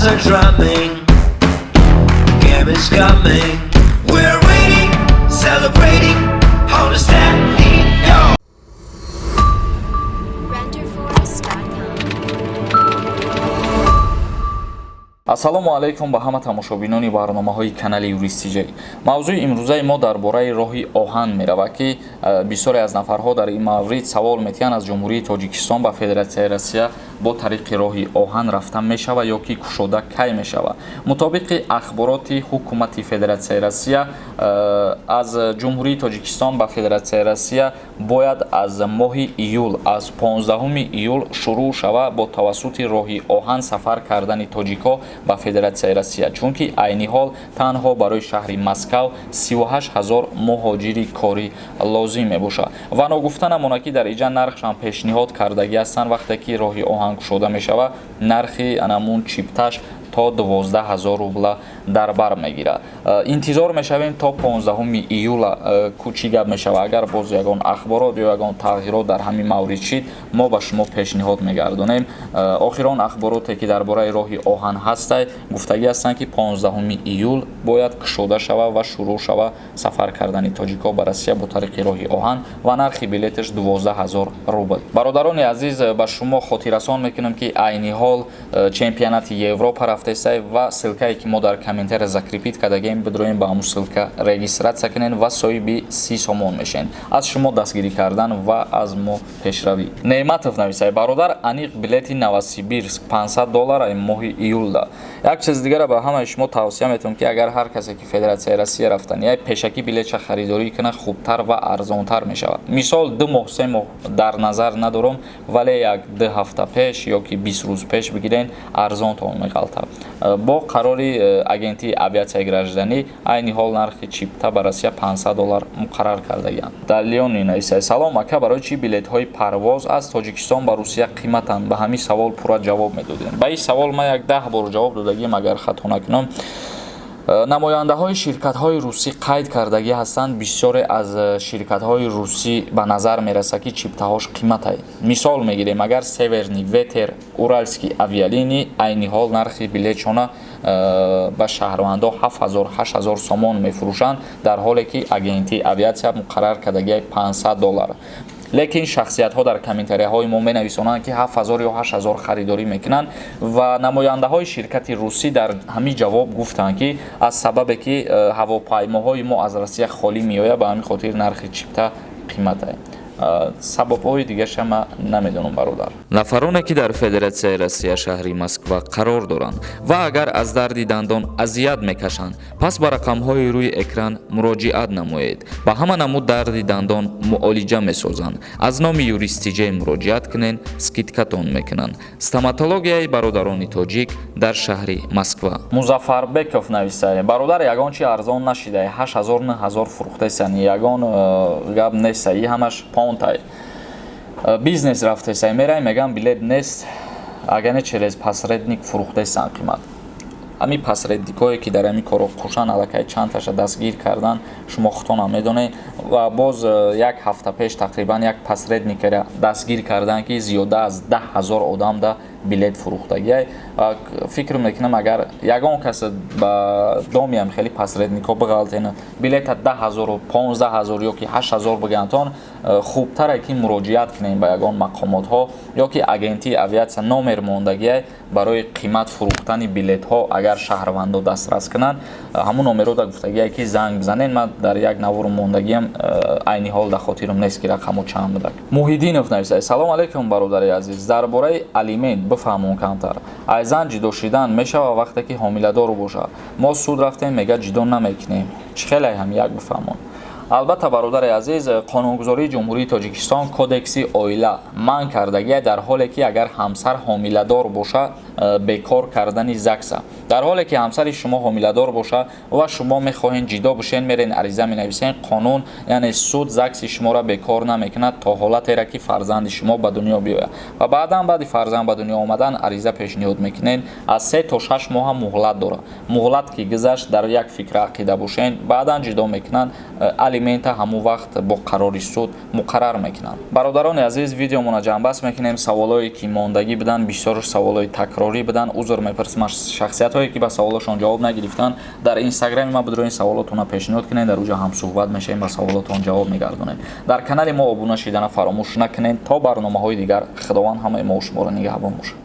drums are drumming, game is coming. We're waiting, celebrating, on a standing yard. ассалому алайкум ба ҳама тамошобинони барномаҳои канали Юристи Ҷей. мавзӯи имрӯзаи мо дар бораи роҳи оҳан меравад ки бисёре аз нафарҳо дар ин маврид савол метиҳанд аз ҷумҳурии Тоҷикистон ба Федератсияи Россия бо тариқи роҳи оҳан рафта мешава ё ки кушода кай мешава. мутобиқи ахбороти ҳукумати Федератсияи Россия аз ҷумҳурии Тоҷикистон ба Федератсияи Россия бояд аз моҳи июл аз 15 июл шурӯъ шава бо тавассути роҳи оҳан сафар кардани тоҷикҳо ба Федератсияи Россия, чунки айни ҳол танҳо барои шаҳри Москав 38 000 муҳоҷири кори лозим мебошад. ва ногуфта намонад ки дар иҷа нархшан пешниҳод кардагӣ ҳастанд вақте ки роҳи оҳан кушода мешава нархи анамун чипташ то 12 000 рубла дар бар мегирад. интизор мешавем то 15 июла чӣ гап мешава. агар боз ягон ахборот ё ягон тағйирот дар ҳамин маврид шид мо ба шумо пешниҳод мегардонем. охирон ахбороте ки дар бораи роҳи оҳан ҳастай гуфтагӣ ҳастанд ки 15 июл бояд кушода шава ва шурӯъ шава сафар кардани тоҷикҳо ба Россия бо тариқи роҳи оҳан ва нархи билеташ 12 000 рубл. бародарони азиз, ба шумо хотиррасон мекунем ки айни ҳол чемпионати Европа рафтесай ва ссилкае ки мо дар комментария закрепит кардагем бидроем ба ҳамун ссилка регистратсия кунен ва соҳиби 30 сомон мешен. аз шумо дастгирӣ кардан ва аз мо пешравӣ. Неъматов нависай: бародар, аниқ билети Новосибирск $500 моҳи июлда. як чиз дигара ба ҳамаи шумо тавсия метавонам ки агар ҳар касе ки Федератсияи Россия рафтан яй пешакӣ билетша харидорӣ кунад хубтар ва арзонтар мешавад. мисол 2 моҳ 3 моҳ дар назар надорам, вале як 2 ҳафта пеш ё ки 20 рӯз пеш бигирен арзонтон меғалтад. бо қарори агентии авиатсияи гражданӣ айни ҳол нархи чипта ба Россия $500 муқаррар кардагиянд. Далёни нависай: салом ака, барои чӣ билетҳои парвоз аз Тоҷикистон ба Русия қиматанд? ба ҳамин савол пурра ҷавоб медодем. ба ин савол ман як 10 бор ҷавоб додагиам, агар хато накунам. намояндаҳои ширкатҳои русӣ қайд кардагӣ ҳастанд. бисёре аз ширкатҳои русӣ ба назар мерасад ки чиптаҳош қиматае. мисол мегирем, агар Северный Ветер, Уральский авиалини айни ҳол нархи билетшона ба шаҳрвандо 7000-8000 сомон мефурӯшанд, дар ҳоле ки агентии авиатсия муқаррар кардагияи $500. лекин шахсиятҳо дар комментарияҳои мо менависонанд ки 7000 ё 8000 харидорӣ мекунанд ва намояндаҳои ширкати русӣ дар ҳамин ҷавоб гуфтанд ки аз сабабе ки ҳавопаймоҳои мо аз Россия холӣ меояд, ба ҳамин хотир нархи чипта қиматае. сабабҳои дигаша ман намедонам бародар. нафароне ки дар Федератсияи Россия шаҳри Москва қарор доранд ва агар аз дарди дандон азият мекашанд, пас ба рақамҳои рӯи экран муроҷиат намоед. ба ҳама намуд дарди дандон муолиҷа месозанд. аз номи Юристи Ҷей муроҷиат кунен, скидкатон мекунанд. стоматологияи бародарони тоҷик дар шаҳри Москва. Музаффарбеков нависае: бародар, ягон чи арзон нашидай, 8000-9000 фурӯхтесан. ягон гап нестае, и ҳамаш понтай. бизнес рафтесай, мерай мегам билет нест, агане через посредник фурӯхтесан қимат. ҳамин посредникое ки дар ҳамин коро кушан аллакай чандташа дастгир кардан, шумо худтонам медонед. ва боз як ҳафта пеш тақрибан як посредникера дастгир кардан ки зиёда аз 10 000 одам да билет фурӯхтагиай. фикр мекунам агар ягон кас ба домиам хеле посреднико биғалтена билета 10 000, 15 000 ё ки 8 000 бигантон, хубтаре ки муроҷиат кунем ба ягон мақомотҳо ё ки агентии авиатсия номер мондагиай барои қимат фурӯхтани билетҳо агар шаҳрвандо дастрас кунанд, ҳамун номерода гуфтагиай ки занг бизанен. ман дар як навор мондагиам, айни ҳол дар хотирам нест ки рақамо чанд будак. Муҳиддинов нависай: салом алейкум бародари азиз, дар бораи алимент бифаҳмон камтар. айзан ҷидо шидан мешава вақте ки ҳомиладор бошад. мо суд рафтем, мега ҷидо намекунем. чӣ хеле ҳам як бифаҳмон. албатта бародари азиз, қонунгузории ҷумҳурии Тоҷикистон кодекси оила манъ кардагиай дар ҳоле ки агар ҳамсар ҳомиладор бошад бекор кардани ЗАГСа. дар ҳоле ки ҳамсари шумо ҳомиладор бошад ва шумо мехоҳед ҷидо бошен, мерен ариза менависен, қонун яъне суд ЗАГСи шуморо бекор намекунад то ҳолатера ки фарзанди шумо ба дунё биёяд ва баъдан баъди фарзанд ба дунё омадан ариза пешниҳод мекунед. аз 3 то 6 моҳа муҳлат дорад. муҳлат ки гузашт, дар як фикра ақида бошен, баъдан ҷидо мекунанд. алимента ҳамон вақт бо қарори суд муқаррар мекунанд. бародарони азиз, видеомона ҷамъбаст мекунем. саволое ки мондагӣ будан, бисёр саволои такрорӣ будан. узр мепарсем аз шахсиятҳое ки ба саволошон ҷавоб нагирифтанд. дар инстаграми ма бидрои саволотона пешниҳод кунед, дар уҷа ҳамсуҳбат мешавем, ба саволотон ҷавоб мегардонем. дар канали мо обуна шидана фаромӯш накунед. то барномаҳои дигар, худованд ҳамаи мо шуморо нигаҳбон бошад.